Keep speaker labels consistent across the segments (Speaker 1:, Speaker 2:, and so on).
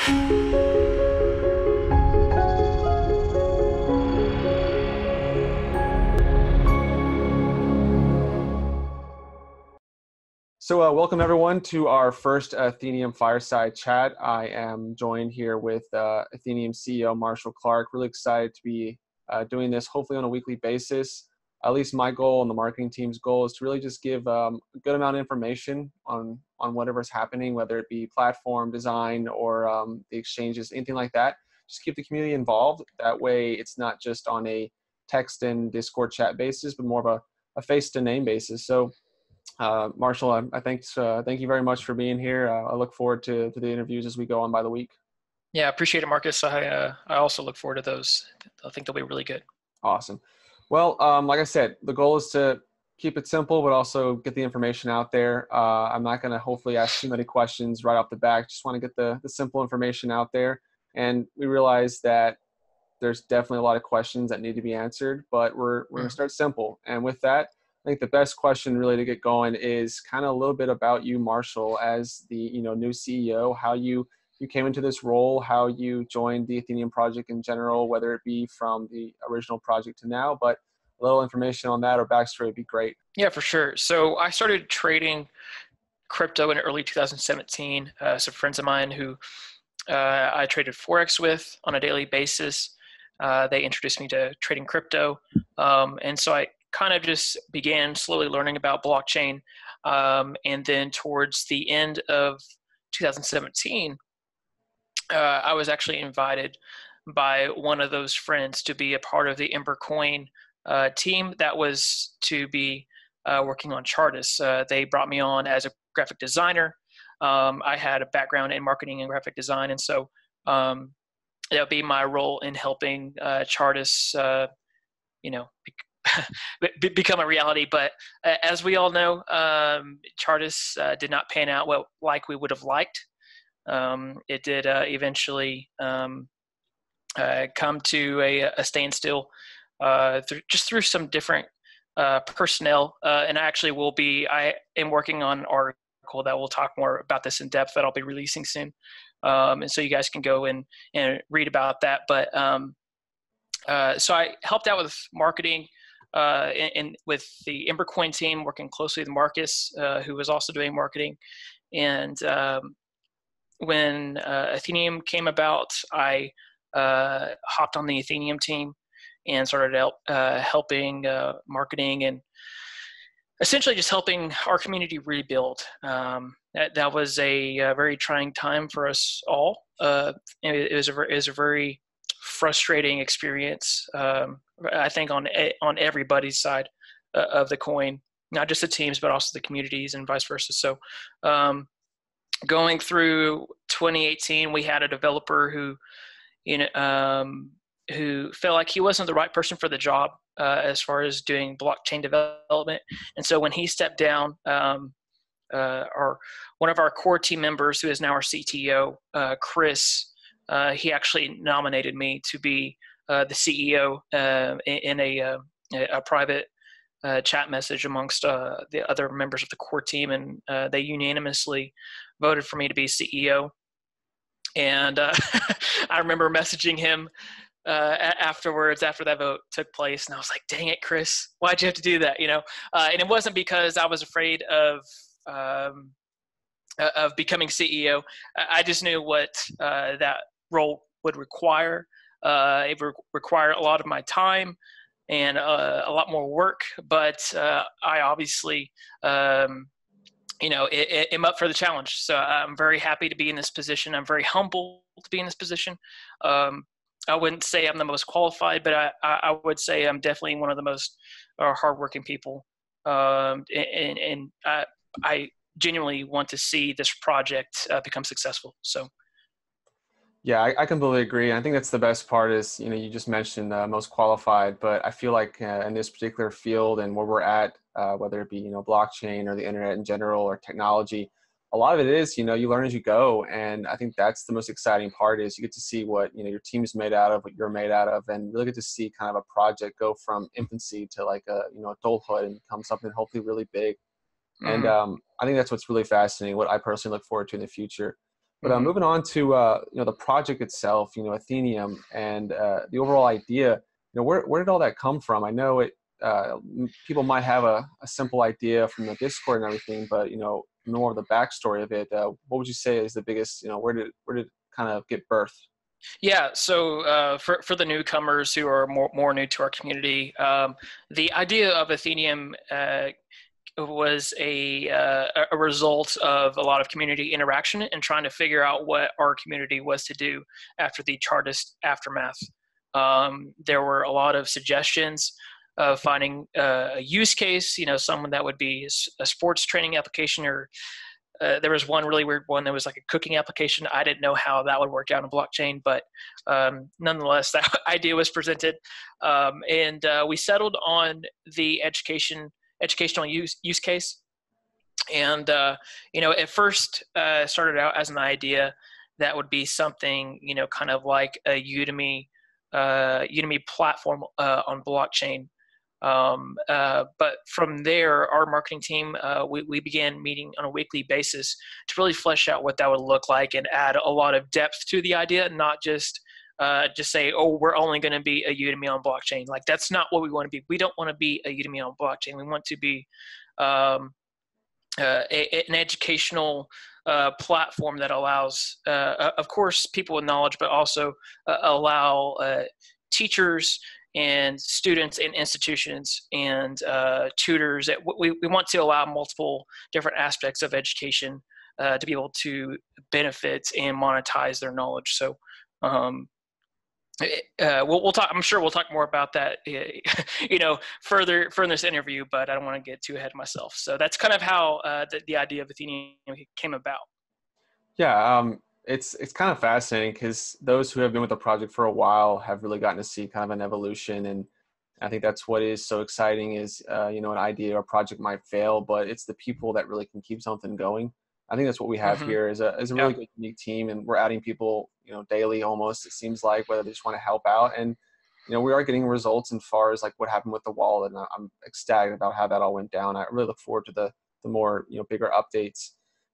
Speaker 1: So welcome everyone to our first Atheneum Fireside Chat. I am joined here with Atheneum CEO Marshall Clark. Really excited to be doing this hopefully on a weekly basis. At least my goal and the marketing team's goal is to really just give a good amount of information on whatever's happening, whether it be platform design or the exchanges, anything like that. Just keep the community involved. That way it's not just on a text and Discord chat basis, but more of a face-to-name basis. So Marshall, thank you very much for being here. I look forward to the interviews as we go on by the week.
Speaker 2: Yeah, appreciate it, Marcus. I also look forward to those. I think they'll be really good.
Speaker 1: Awesome. Well, like I said, the goal is to keep it simple, but also get the information out there. I'm not going to hopefully ask too many questions right off the bat. Just want to get the simple information out there. And we realize that there's definitely a lot of questions that need to be answered, but we're going to start simple. And with that, I think the best question really to get going is kind of a little bit about you, Marshall, as the new CEO, how you came into this role, how you joined the Atheneum project in general, whether it be from the original project to now, but a little information on that or backstory would be great.
Speaker 2: Yeah, for sure. So I started trading crypto in early 2017. Some friends of mine who I traded Forex with on a daily basis, they introduced me to trading crypto. And so I kind of just began slowly learning about blockchain. And then towards the end of 2017, I was actually invited by one of those friends to be a part of the EmberCoin team that was to be working on Chartis. They brought me on as a graphic designer. I had a background in marketing and graphic design, and so that would be my role in helping Chartis, become a reality. But as we all know, Chartis did not pan out like we would have liked. It did eventually come to a standstill through some different personnel. And I am working on an article that will talk more about this in depth that I'll be releasing soon. And so you guys can go and read about that. But so I helped out with marketing and with the EmberCoin team, working closely with Marcus, who was also doing marketing. And when Atheneum came about, I hopped on the Atheneum team and started helping marketing and essentially just helping our community rebuild. That was a very trying time for us all. It was a very frustrating experience, I think, on everybody's side of the coin, not just the teams, but also the communities and vice versa. So going through 2018, we had a developer who felt like he wasn't the right person for the job as far as doing blockchain development. And so when he stepped down, one of our core team members, who is now our CTO, Chris, he actually nominated me to be the CEO in a private chat message amongst the other members of the core team, and they unanimously voted for me to be CEO. And I remember messaging him afterwards, after that vote took place, and I was like, "Dang it, Chris, why'd you have to do that?" And it wasn't because I was afraid of becoming CEO. I just knew what that role would require. It would require a lot of my time and a lot more work, but I obviously am up for the challenge. So I'm very happy to be in this position. I'm very humbled to be in this position. I wouldn't say I'm the most qualified, but I would say I'm definitely one of the most hardworking people. And I genuinely want to see this project become successful. So.
Speaker 1: Yeah, I completely agree. I think that's the best part is, you just mentioned most qualified, but I feel like in this particular field and where we're at, whether it be, blockchain or the internet in general or technology, a lot of it is, you learn as you go. And I think that's the most exciting part is you get to see what, your team is made out of, what you're made out of, and really get to see kind of a project go from infancy to like adulthood and become something hopefully really big. Mm-hmm. And I think that's what's really fascinating, what I personally look forward to in the future. But moving on to the project itself, Atheneum and the overall idea. Where did all that come from? I know people might have a simple idea from the Discord and everything, but more of the backstory of it. What would you say is the biggest? Where did it kind of get birthed?
Speaker 2: Yeah, so for the newcomers who are more new to our community, the idea of Atheneum was a result of a lot of community interaction and trying to figure out what our community was to do after the Chartist aftermath. There were a lot of suggestions of finding a use case, someone that would be a sports training application, or there was one really weird one that was like a cooking application. I didn't know how that would work out in blockchain, but nonetheless, that idea was presented. And we settled on the educational use case. And, at first started out as an idea that would be something, kind of like a Udemy platform on blockchain. But from there, our marketing team, we began meeting on a weekly basis to really flesh out what that would look like and add a lot of depth to the idea, not just say, oh, we're only going to be a Udemy on blockchain. Like, that's not what we want to be. We don't want to be a Udemy on blockchain. We want to be an educational platform that allows, of course, people with knowledge, but also allow teachers and students and institutions and tutors. We want to allow multiple different aspects of education to be able to benefit and monetize their knowledge. So we'll talk. I'm sure we'll talk more about that, further in this interview. But I don't want to get too ahead of myself. So that's kind of how the idea of Atheneum came about.
Speaker 1: Yeah, it's kind of fascinating because those who have been with the project for a while have really gotten to see kind of an evolution, and I think that's what is so exciting is an idea or project might fail, but it's the people that really can keep something going. I think that's what we have here is a really good, unique team, and we're adding people daily almost, it seems like, whether they just want to help out. And we are getting results as far as like what happened with the wallet, and I'm ecstatic about how that all went down. I really look forward to the more bigger updates.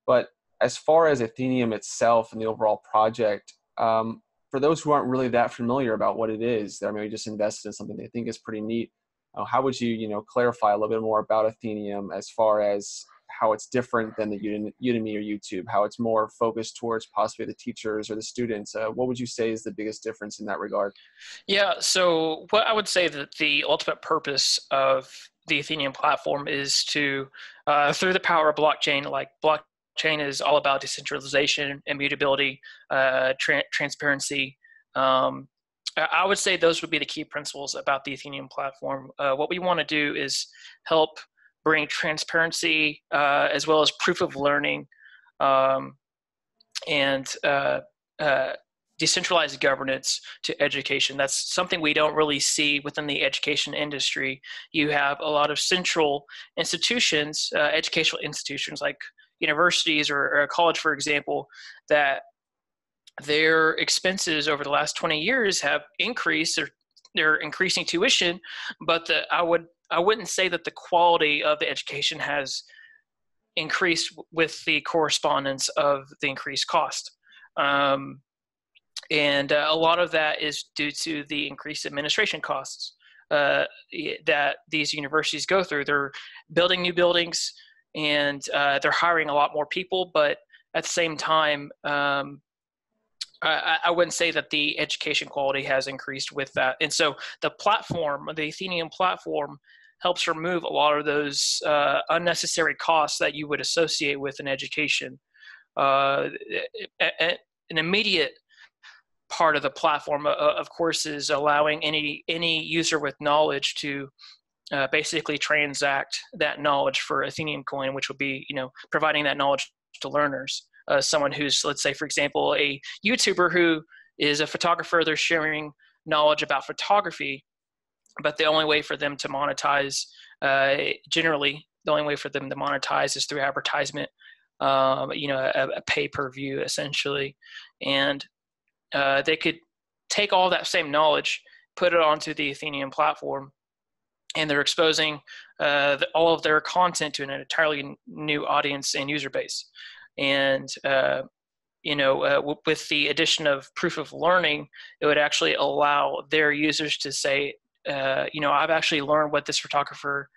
Speaker 1: But as far as Atheneum itself and the overall project, for those who aren't really that familiar about what it is, they're maybe just invested in something they think is pretty neat. How would you clarify a little bit more about Atheneum as far as how it's different than the Udemy or YouTube, how it's more focused towards possibly the teachers or the students? What would you say is the biggest difference in that regard?
Speaker 2: Yeah, so what I would say that the ultimate purpose of the Atheneum platform is to, through the power of blockchain, like blockchain is all about decentralization, immutability, transparency. I would say those would be the key principles about the Atheneum platform. What we want to do is help bring transparency as well as proof of learning and decentralized governance to education. That's something we don't really see within the education industry. You have a lot of central institutions, educational institutions like universities or a college, for example, that their expenses over the last 20 years have increased. They're increasing tuition, but I wouldn't say that the quality of the education has increased with the correspondence of the increased cost. And a lot of that is due to the increased administration costs that these universities go through. They're building new buildings and they're hiring a lot more people, but at the same time, I wouldn't say that the education quality has increased with that. And so the platform, the Atheneum platform, helps remove a lot of those unnecessary costs that you would associate with an education. An immediate part of the platform, of course, is allowing any user with knowledge to basically transact that knowledge for Atheneum coin, which would be, providing that knowledge to learners. Someone who's, let's say, for example, a YouTuber who is a photographer, they're sharing knowledge about photography, but the only way for them to monetize, generally, the only way for them to monetize is through advertisement, a pay-per-view, essentially. And they could take all that same knowledge, put it onto the Atheneum platform, and they're exposing all of their content to an entirely new audience and user base. And with the addition of proof of learning, it would actually allow their users to say, I've actually learned what this photographer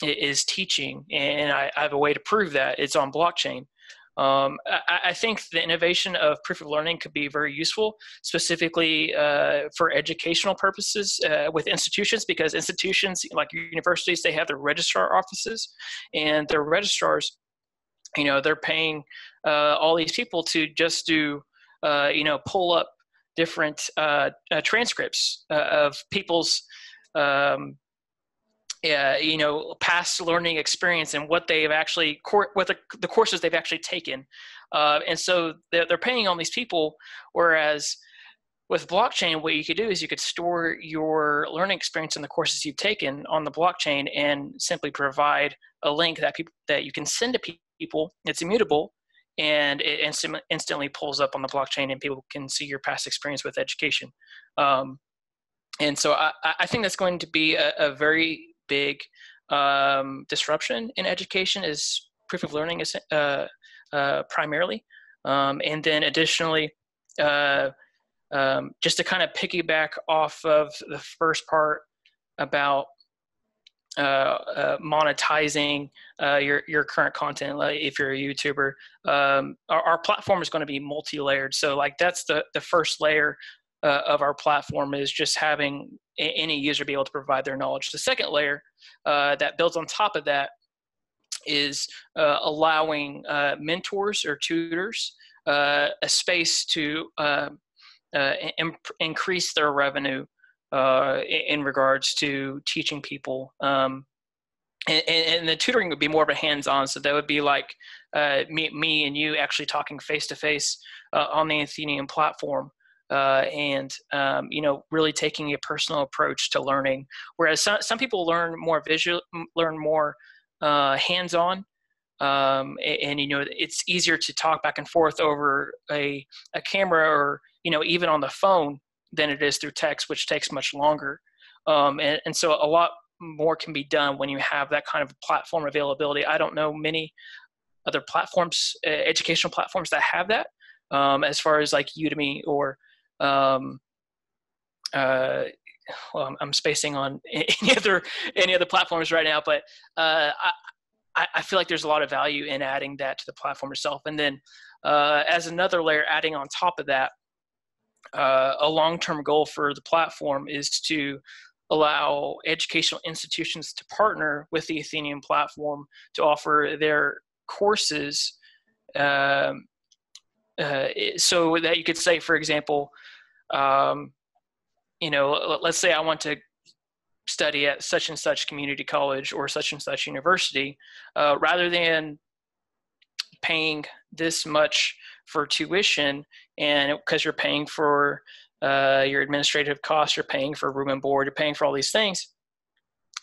Speaker 2: is teaching, and I have a way to prove that it's on blockchain. I think the innovation of proof of learning could be very useful, specifically for educational purposes with institutions, because institutions like universities, they have their registrar offices, and their registrars, they're paying all these people to just do, pull up different transcripts of people's past learning experience and what they've actually, what the courses they've actually taken. And so they're paying all these people, whereas with blockchain, what you could do is you could store your learning experience in the courses you've taken on the blockchain and simply provide a link that you can send to people. It's immutable, and it instantly pulls up on the blockchain, and people can see your past experience with education. And so I think that's going to be a very big disruption in education, is proof of learning is primarily. And then additionally, just to kind of piggyback off of the first part about monetizing your current content, like if you're a YouTuber, our platform is going to be multi-layered. So like that's the first layer of our platform, is just having any user be able to provide their knowledge. The second layer that builds on top of that is allowing mentors or tutors a space to increase their revenue in regards to teaching people. And the tutoring would be more of a hands-on, so that would be like me and you actually talking face-to-face on the Atheneum platform. And really taking a personal approach to learning, whereas some people learn more hands-on, and it's easier to talk back and forth over a camera, or even on the phone, than it is through text, which takes much longer. And so a lot more can be done when you have that kind of platform availability. I don't know many other platforms, educational platforms, that have that, as far as like Udemy or I'm spacing on any other platforms right now, but I feel like there's a lot of value in adding that to the platform itself. And then as another layer, adding on top of that, a long-term goal for the platform is to allow educational institutions to partner with the Atheneum platform to offer their courses, so that you could say, for example, let's say I want to study at such and such community college or such and such university, rather than paying this much for tuition, and because you're paying for your administrative costs, you're paying for room and board, you're paying for all these things,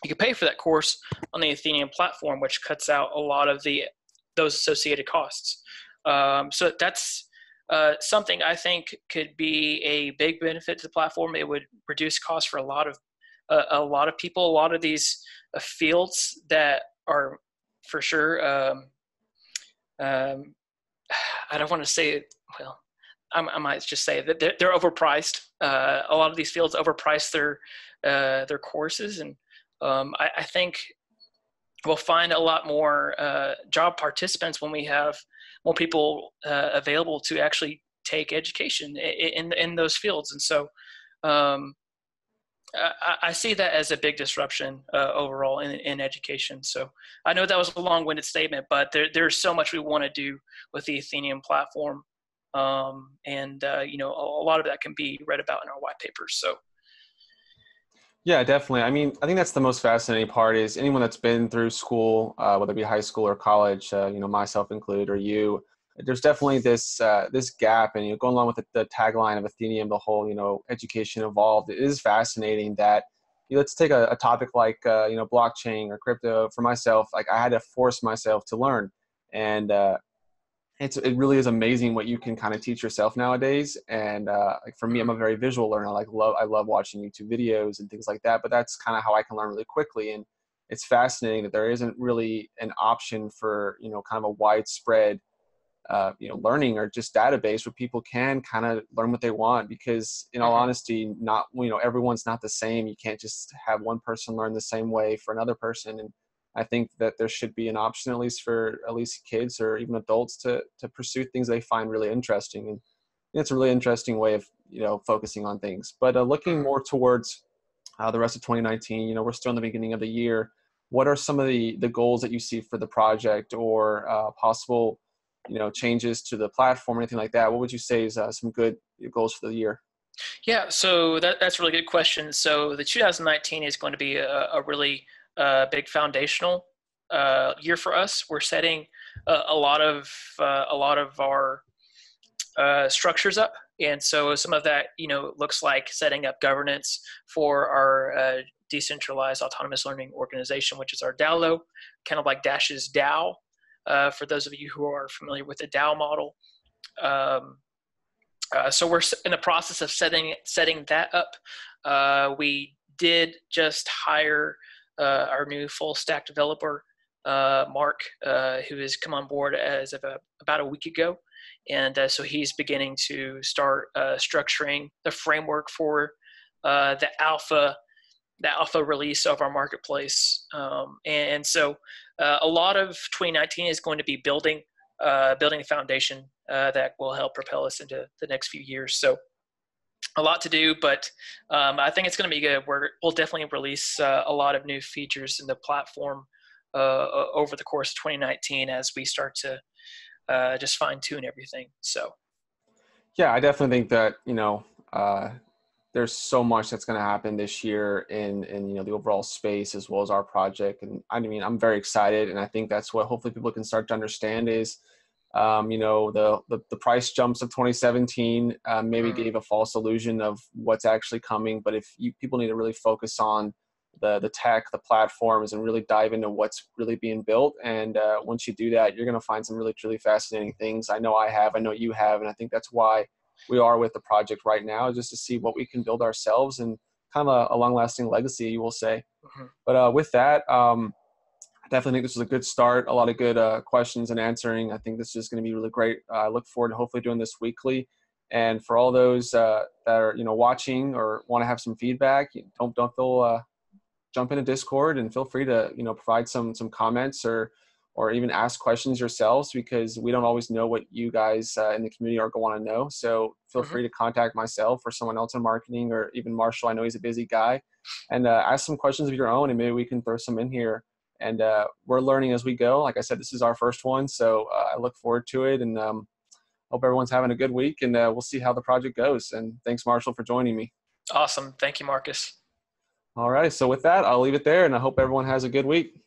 Speaker 2: you can pay for that course on the Atheneum platform, which cuts out a lot of those associated costs. So that's something I think could be a big benefit to the platform. It would reduce costs for a lot of people, a lot of these fields that are for sure. I don't want to say it. Well, I might just say that they're overpriced. A lot of these fields overprice their courses, and I think we'll find a lot more job participants when we have more people available to actually take education in those fields. And so I see that as a big disruption overall in education. So I know that was a long-winded statement, but there's so much we want to do with the Atheneum platform. And a lot of that can be read about in our white papers. So.
Speaker 1: Yeah, definitely. I mean, I think that's the most fascinating part, is anyone that's been through school, whether it be high school or college, myself included, or you, there's definitely this gap. And going along with the tagline of Atheneum, the whole, education evolved. It is fascinating that, let's take a topic like, blockchain or crypto. For myself, like I had to force myself to learn. And it really is amazing what you can kind of teach yourself nowadays. And like for me, I'm a very visual learner. I love watching YouTube videos and things like that, but that's kind of how I can learn really quickly. And it's fascinating that there isn't really an option for, kind of a widespread learning or just database where people can kind of learn what they want, because in all honesty, not, everyone's not the same. You can't just have one person learn the same way for another person. And I think that there should be an option, at least for kids or even adults, to pursue things they find really interesting. And it's a really interesting way of, focusing on things. But looking more towards the rest of 2019, we're still in the beginning of the year. What are some of the goals that you see for the project, or possible, changes to the platform, anything like that? What would you say is some good goals for the year?
Speaker 2: Yeah, so that's a really good question. So the 2019 is going to be a really big foundational year for us. We're setting a lot of our structures up, and so some of that looks like setting up governance for our decentralized autonomous learning organization, which is our DAO, kind of like Dash's DAO. For those of you who are familiar with the DAO model. So we're in the process of setting that up. We did just hire our new full stack developer, Mark, who has come on board as of about a week ago. And so he's beginning to start structuring the framework for the alpha release of our marketplace. And so a lot of 2019 is going to be building a foundation that will help propel us into the next few years. So a lot to do, but I think it's going to be good. We'll definitely release a lot of new features in the platform over the course of 2019 as we start to just fine tune everything. So,
Speaker 1: yeah, I definitely think that, there's so much that's going to happen this year in the overall space as well as our project. And I mean, I'm very excited, and I think that's what hopefully people can start to understand is, the price jumps of 2017 maybe gave a false illusion of what's actually coming. But if people need to really focus on the tech, the platforms, and really dive into what's really being built. And once you do that, you're going to find some really, truly fascinating things. I know you have, and I think that's why we are with the project right now, just to see what we can build ourselves and kind of a long-lasting legacy, you will say. But with that, I definitely think this was a good start. A lot of good questions and answering. I think this is going to be really great. I look forward to hopefully doing this weekly. And for all those that are watching or want to have some feedback, don't feel jump into Discord and feel free to provide some comments or even ask questions yourselves, because we don't always know what you guys in the community are going to know. So feel free to contact myself or someone else in marketing, or even Marshall. I know he's a busy guy, and ask some questions of your own, and maybe we can throw some in here. And we're learning as we go. Like I said, this is our first one, so I look forward to it, and hope everyone's having a good week, and we'll see how the project goes. And thanks, Marshall, for joining me.
Speaker 2: Awesome. Thank you, Marcus.
Speaker 1: All right. So with that, I'll leave it there, and I hope everyone has a good week.